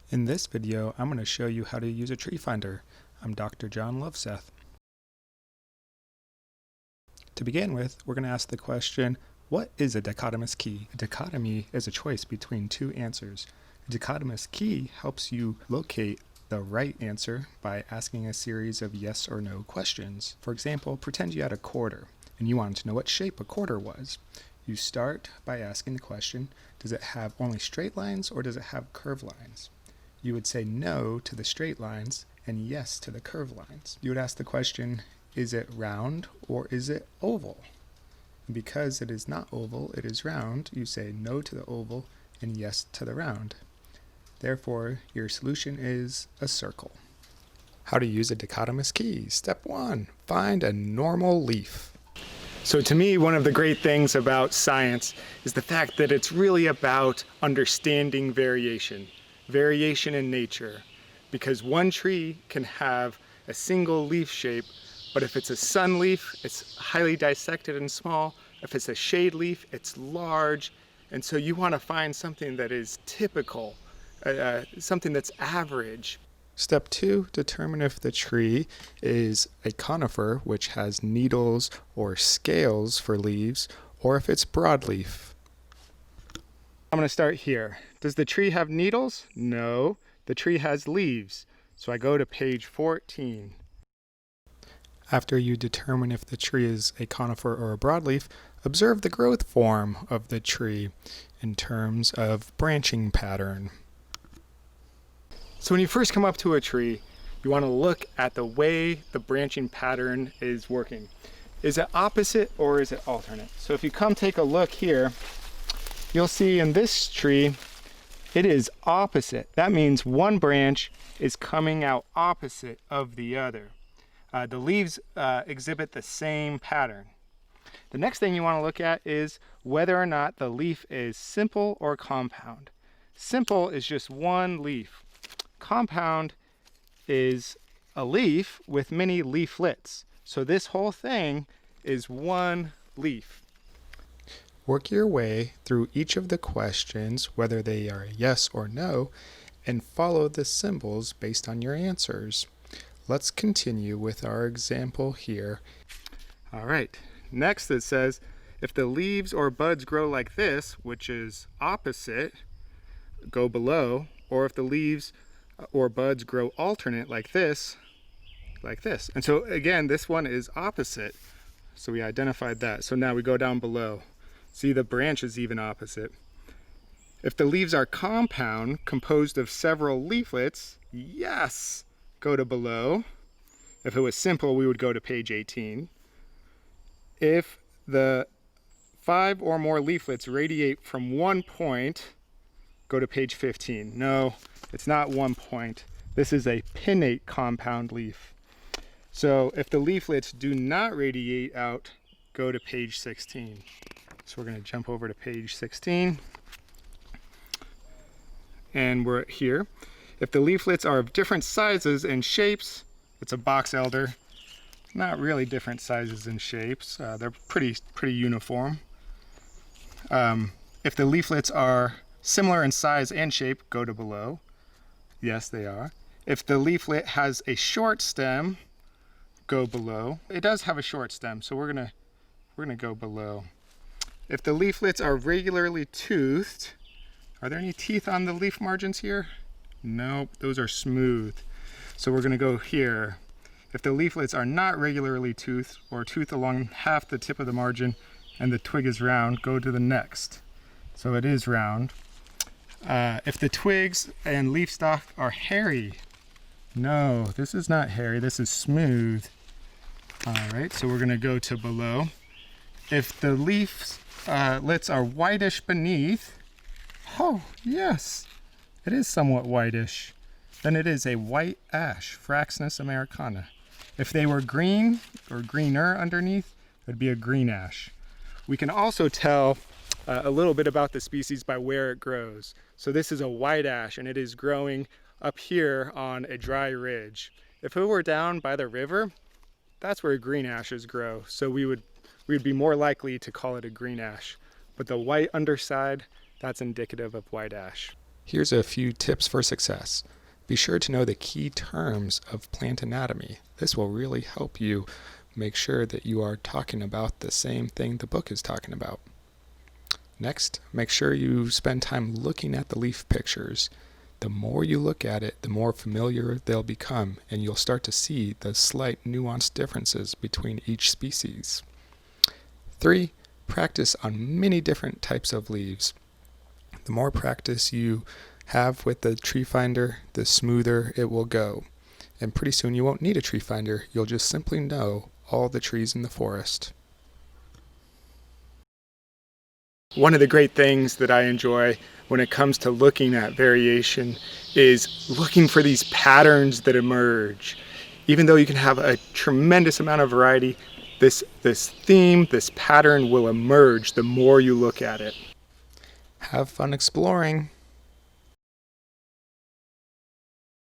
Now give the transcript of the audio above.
In this video, I'm going to show you how to use a tree finder. I'm Dr. John Loveseth. To begin with, we're going to ask the question, what is a dichotomous key? A dichotomy is a choice between two answers. A dichotomous key helps you locate the right answer by asking a series of yes or no questions. For example, pretend you had a quarter and you wanted to know what shape a quarter was. You start by asking the question, does it have only straight lines or does it have curved lines? You would say no to the straight lines and yes to the curved lines. You would ask the question, is it round or is it oval? And because it is not oval, it is round, you say no to the oval and yes to the round. Therefore, your solution is a circle. How to use a dichotomous key. Step 1, find a normal leaf. So to me, one of the great things about science is the fact that it's really about understanding variation in nature, because one tree can have a single leaf shape, but if it's a sun leaf, it's highly dissected and small. If it's a shade leaf, it's large. And so you want to find something that is typical, something that's average. Step 2, determine if the tree is a conifer, which has needles or scales for leaves, or if it's broadleaf. I'm going to start here. Does the tree have needles? No. The tree has leaves. So I go to page 14. After you determine if the tree is a conifer or a broadleaf, observe the growth form of the tree in terms of branching pattern. So when you first come up to a tree, you want to look at the way the branching pattern is working. Is it opposite or is it alternate? So if you come take a look here, you'll see in this tree, it is opposite. That means one branch is coming out opposite of the other. The leaves exhibit the same pattern. The next thing you want to look at is whether or not the leaf is simple or compound. Simple is just one leaf. Compound is a leaf with many leaflets. So this whole thing is one leaf. Work your way through each of the questions, whether they are yes or no, and follow the symbols based on your answers. Let's continue with our example here. All right, next it says, if the leaves or buds grow like this, which is opposite, go below, or if the leaves or buds grow alternate like this. And so again, this one is opposite. So we identified that. So now we go down below. See, the branch is even opposite. If the leaves are compound, composed of several leaflets, yes, go to below. If it was simple, we would go to page 18. If the 5 or more leaflets radiate from one point, go to page 15. No, it's not one point. This is a pinnate compound leaf. So if the leaflets do not radiate out, go to page 16. So we're going to jump over to page 16. And we're here. If the leaflets are of different sizes and shapes, it's a box elder. Not really different sizes and shapes. They're pretty uniform. If the leaflets are similar in size and shape, go to below. Yes, they are. If the leaflet has a short stem, go below. It does have a short stem, so we're gonna go below. If the leaflets are regularly toothed, are there any teeth on the leaf margins here? Nope, those are smooth. So we're gonna go here. If the leaflets are not regularly toothed or toothed along half the tip of the margin and the twig is round, go to the next. So it is round. If the twigs and leaf stalk are hairy, no, this is not hairy, this is smooth. All right, so we're gonna go to below. If the leaves lits are whitish beneath, oh yes, it is somewhat whitish. Then it is a white ash, Fraxinus americana. If they were green or greener underneath, it would be a green ash. We can also tell a little bit about the species by where it grows. So this is a white ash and it is growing up here on a dry ridge. If it were down by the river, that's where green ashes grow. So we would be more likely to call it a green ash. But the white underside, that's indicative of white ash. Here's a few tips for success. Be sure to know the key terms of plant anatomy. This will really help you make sure that you are talking about the same thing the book is talking about. Next, make sure you spend time looking at the leaf pictures. The more you look at it, the more familiar they'll become, and you'll start to see the slight nuanced differences between each species. 3. Practice on many different types of leaves. The more practice you have with the tree finder, the smoother it will go. And pretty soon you won't need a tree finder, you'll just simply know all the trees in the forest. One of the great things that I enjoy when it comes to looking at variation is looking for these patterns that emerge. Even though you can have a tremendous amount of variety, this theme, this pattern will emerge the more you look at it. Have fun exploring.